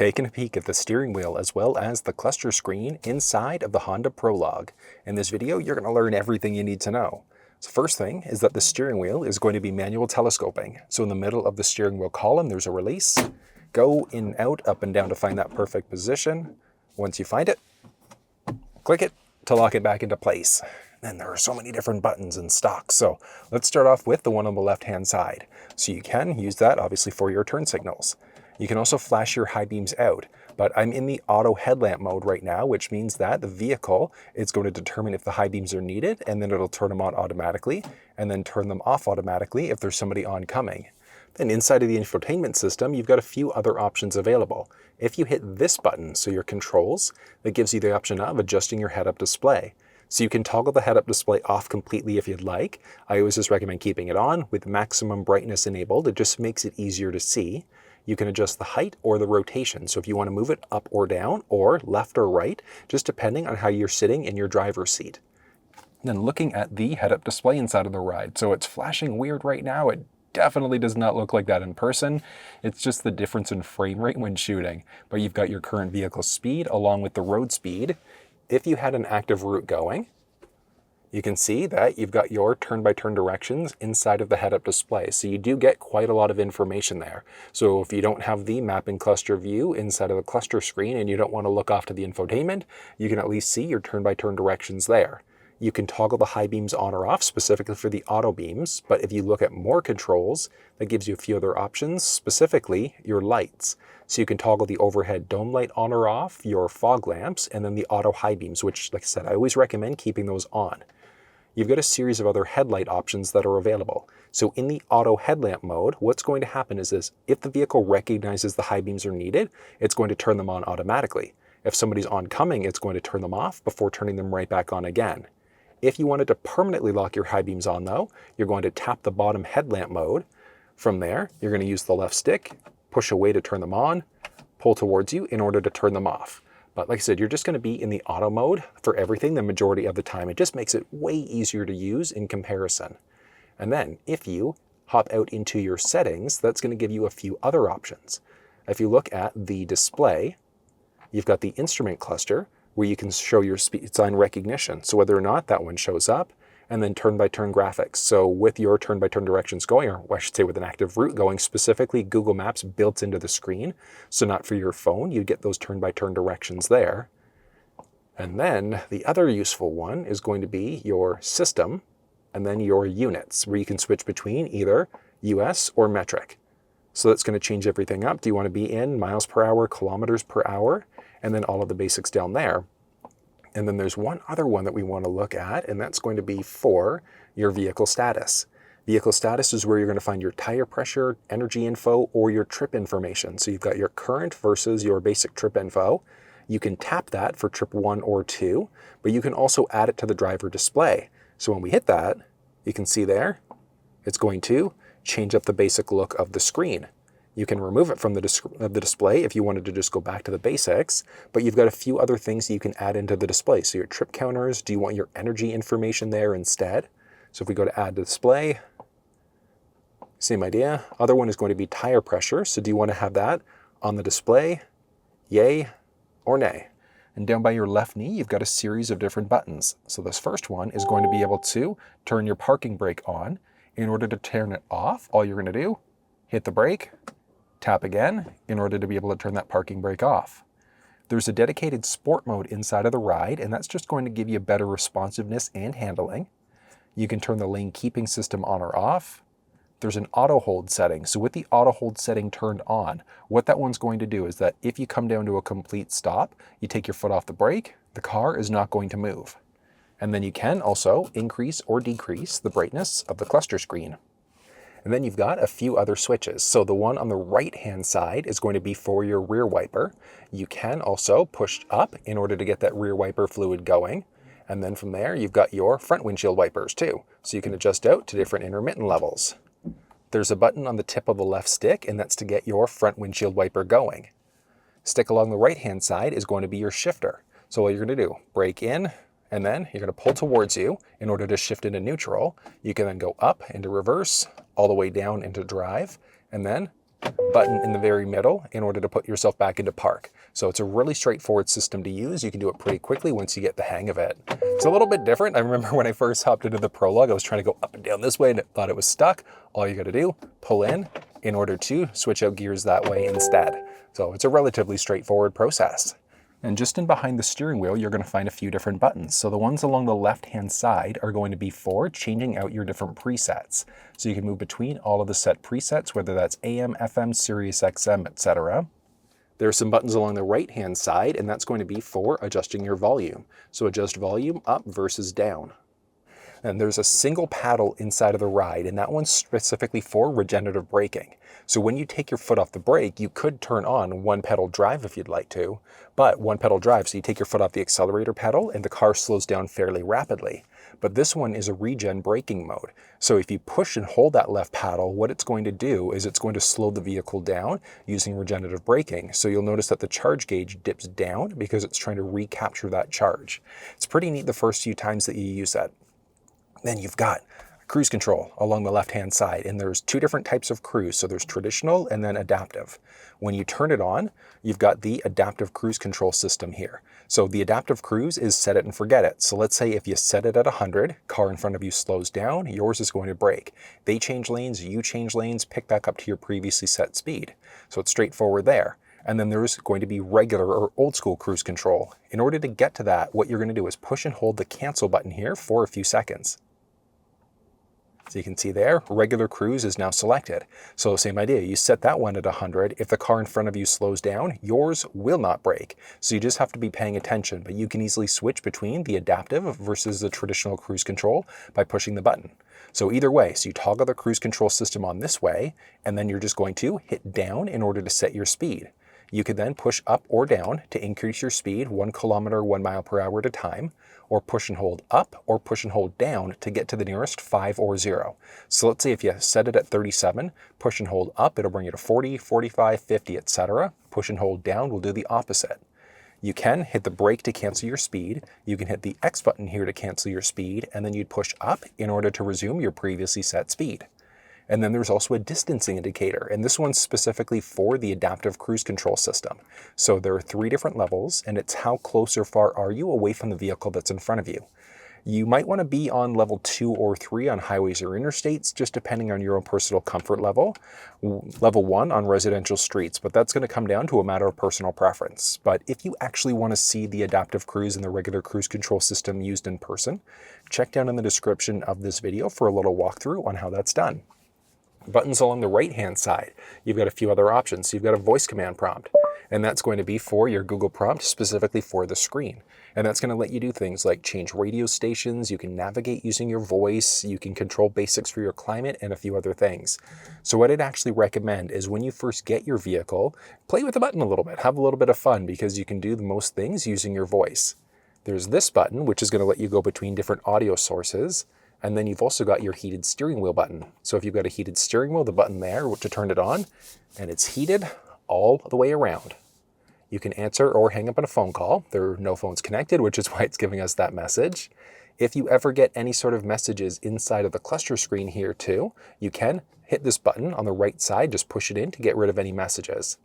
taking a peek at the steering wheel as well as the cluster screen inside of the Honda Prologue. In this video, you're going to learn everything you need to know. So first thing is that the steering wheel is going to be manual telescoping. So in the middle of the steering wheel column, there's a release. Go in, out, up, and down to find that perfect position. Once you find it, click it to lock it back into place. And there are so many different buttons in stock. So let's start off with the one on the left-hand side. So you can use that obviously for your turn signals. You can also flash your high beams out, but I'm in the auto headlamp mode right now, which means that the vehicle is going to determine if the high beams are needed, and then it'll turn them on automatically, and then turn them off automatically if there's somebody oncoming. Then inside of the infotainment system, you've got a few other options available. If you hit this button, so your controls, that gives you the option of adjusting your head-up display. So you can toggle the head-up display off completely if you'd like. I always just recommend keeping it on with maximum brightness enabled. It just makes it easier to see. You can adjust the height or the rotation. So if you want to move it up or down or left or right, just depending on how you're sitting in your driver's seat. Then looking at the head-up display inside of the ride. So it's flashing weird right now. It definitely does not look like that in person. It's just the difference in frame rate when shooting. But you've got your current vehicle speed along with the road speed. If you had an active route going, you can see that you've got your turn-by-turn directions inside of the head-up display. So you do get quite a lot of information there. So if you don't have the map and cluster view inside of the cluster screen and you don't want to look off to the infotainment, you can at least see your turn-by-turn directions there. You can toggle the high beams on or off specifically for the auto beams, but if you look at more controls, that gives you a few other options, specifically your lights. So you can toggle the overhead dome light on or off, your fog lamps, and then the auto high beams, which, like I said, I always recommend keeping those on. You've got a series of other headlight options that are available. So in the auto headlamp mode, what's going to happen is this: if the vehicle recognizes the high beams are needed, it's going to turn them on automatically. If somebody's oncoming, it's going to turn them off before turning them right back on again. If you wanted to permanently lock your high beams on though, you're going to tap the bottom headlamp mode. From there, you're going to use the left stick, push away to turn them on, pull towards you in order to turn them off. But like I said, you're just going to be in the auto mode for everything the majority of the time. It just makes it way easier to use in comparison. And then if you hop out into your settings, that's going to give you a few other options. If you look at the display, you've got the instrument cluster where you can show your speed sign recognition. So whether or not that one shows up, and then turn-by-turn graphics. So with your turn-by-turn directions going, or I should say with an active route going, specifically Google Maps built into the screen. So not for your phone, you get those turn-by-turn directions there. And then the other useful one is going to be your system, and then your units, where you can switch between either US or metric. So that's going to change everything up. Do you want to be in miles per hour, kilometers per hour, and then all of the basics down there. And then there's one other one that we want to look at, and that's going to be for your vehicle status. Vehicle status is where you're going to find your tire pressure, energy info, or your trip information. So you've got your current versus your basic trip info. You can tap that for trip 1 or 2, but you can also add it to the driver display. So when we hit that, you can see there, it's going to change up the basic look of the screen. You can remove it from the display if you wanted to just go back to the basics, but you've got a few other things that you can add into the display. So your trip counters, do you want your energy information there instead? So if we go to add display, same idea. Other one is going to be tire pressure. So do you want to have that on the display? Yay or nay? And down by your left knee, you've got a series of different buttons. So this first one is going to be able to turn your parking brake on. In order to turn it off, all you're going to do, hit the brake, tap again in order to be able to turn that parking brake off. There's a dedicated sport mode inside of the ride, and that's just going to give you better responsiveness and handling. You can turn the lane keeping system on or off. There's an auto hold setting. So with the auto hold setting turned on, what that one's going to do is that if you come down to a complete stop, you take your foot off the brake, the car is not going to move. And then you can also increase or decrease the brightness of the cluster screen. And then you've got a few other switches. So the one on the right-hand side is going to be for your rear wiper. You can also push up in order to get that rear wiper fluid going. And then from there, you've got your front windshield wipers too. So you can adjust out to different intermittent levels. There's a button on the tip of the left stick, and that's to get your front windshield wiper going. Stick along the right-hand side is going to be your shifter. So all you're going to do, brake in, and then you're going to pull towards you in order to shift into neutral. You can then go up into reverse, all the way down into drive, and then button in the very middle in order to put yourself back into park. So it's a really straightforward system to use. You can do it pretty quickly once you get the hang of it. It's a little bit different. I remember when I first hopped into the Prologue, I was trying to go up and down this way and thought it was stuck. All you got to do, pull in order to switch out gears that way instead. So it's a relatively straightforward process. And just in behind the steering wheel, you're going to find a few different buttons. So the ones along the left-hand side are going to be for changing out your different presets. So you can move between all of the set presets, whether that's AM, FM, Sirius XM, etc. There are some buttons along the right-hand side, and that's going to be for adjusting your volume. So adjust volume up versus down. And there's a single paddle inside of the ride, and that one's specifically for regenerative braking. So when you take your foot off the brake, you could turn on one pedal drive if you'd like to, but one pedal drive, so you take your foot off the accelerator pedal and the car slows down fairly rapidly. But this one is a regen braking mode. So if you push and hold that left paddle, what it's going to do is it's going to slow the vehicle down using regenerative braking. So you'll notice that the charge gauge dips down because it's trying to recapture that charge. It's pretty neat the first few times that you use that. Then you've got cruise control along the left-hand side, and there's two different types of cruise. So there's traditional and then adaptive. When you turn it on, you've got the adaptive cruise control system here. So the adaptive cruise is set it and forget it. So let's say if you set it at 100, car in front of you slows down, yours is going to brake. They change lanes, you change lanes, pick back up to your previously set speed. So it's straightforward there. And then there's going to be regular or old school cruise control. In order to get to that, what you're going to do is push and hold the cancel button here for a few seconds. So you can see there, regular cruise is now selected. So same idea, you set that one at 100. If the car in front of you slows down, yours will not brake. So you just have to be paying attention, but you can easily switch between the adaptive versus the traditional cruise control by pushing the button. So either way, so you toggle the cruise control system on this way, and then you're just going to hit down in order to set your speed. You could then push up or down to increase your speed 1 kilometer, 1 mile per hour at a time, or push and hold up or push and hold down to get to the nearest 5 or 0. So let's say if you set it at 37, push and hold up, it'll bring you to 40, 45, 50, etc. Push and hold down will do the opposite. You can hit the brake to cancel your speed. You can hit the X button here to cancel your speed, and then you'd push up in order to resume your previously set speed. And then there's also a distancing indicator, and this one's specifically for the adaptive cruise control system. So there are 3 different levels, and it's how close or far are you away from the vehicle that's in front of you. You might want to be on level 2 or 3 on highways or interstates, just depending on your own personal comfort level. Level 1 on residential streets, but that's going to come down to a matter of personal preference. But if you actually want to see the adaptive cruise and the regular cruise control system used in person, check down in the description of this video for a little walkthrough on how that's done. Buttons along the right-hand side, you've got a few other options. So you've got a voice command prompt, and that's going to be for your Google prompt specifically for the screen. And that's going to let you do things like change radio stations, you can navigate using your voice, you can control basics for your climate, and a few other things. So what I'd actually recommend is when you first get your vehicle, play with the button a little bit, have a little bit of fun, because you can do the most things using your voice. There's this button, which is going to let you go between different audio sources. And then you've also got your heated steering wheel button. So if you've got a heated steering wheel, the button there to turn it on, and it's heated all the way around. You can answer or hang up on a phone call. There are no phones connected, which is why it's giving us that message. If you ever get any sort of messages inside of the cluster screen here too, you can hit this button on the right side, just push it in to get rid of any messages.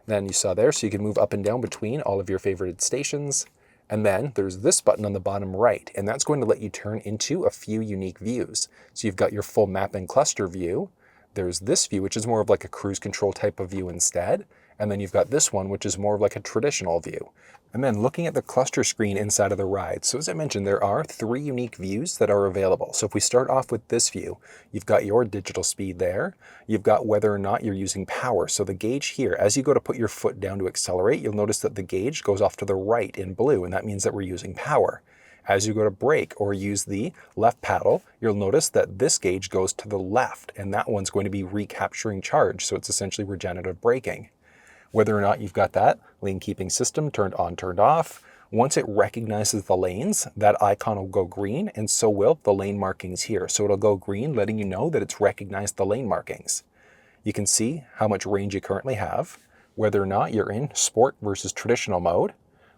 Then you saw there, so you can move up and down between all of your favorited stations. And then there's this button on the bottom right, and that's going to let you turn into a few unique views. So you've got your full map and cluster view. There's this view, which is more of like a cruise control type of view instead. And then you've got this one, which is more of like a traditional view. And then looking at the cluster screen inside of the ride. So as I mentioned, there are 3 unique views that are available. So if we start off with this view, you've got your digital speed there. You've got whether or not you're using power. So the gauge here, as you go to put your foot down to accelerate, you'll notice that the gauge goes off to the right in blue, and that means that we're using power. As you go to brake or use the left paddle, you'll notice that this gauge goes to the left, and that one's going to be recapturing charge. So it's essentially regenerative braking. Whether or not you've got that lane keeping system turned on, turned off, once it recognizes the lanes, that icon will go green, and so will the lane markings here. So it'll go green, letting you know that it's recognized the lane markings. You can see how much range you currently have, whether or not you're in sport versus traditional mode.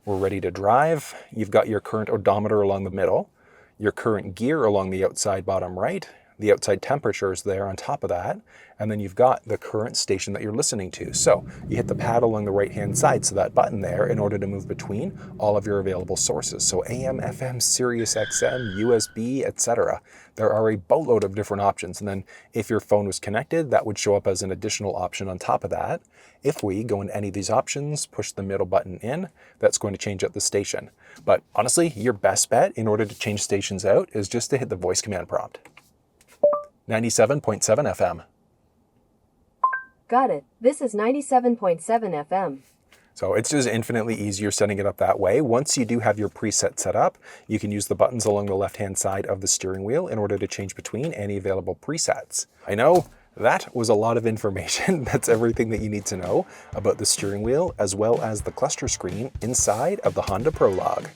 We're ready to drive. You've got your current odometer along the middle, your current gear along the outside bottom right, the outside temperature is there on top of that, and then you've got the current station that you're listening to. So you hit the pad along the right-hand side, so that button there, in order to move between all of your available sources. So AM, FM, Sirius XM, USB, etc. There are a boatload of different options. And then if your phone was connected, that would show up as an additional option on top of that. If we go into any of these options, push the middle button in, that's going to change out the station. But honestly, your best bet in order to change stations out is just to hit the voice command prompt. 97.7 FM. Got it. This is 97.7 FM. So it's just infinitely easier setting it up that way. Once you do have your preset set up, you can use the buttons along the left-hand side of the steering wheel in order to change between any available presets. I know that was a lot of information. That's everything that you need to know about the steering wheel as well as the cluster screen inside of the Honda Prologue.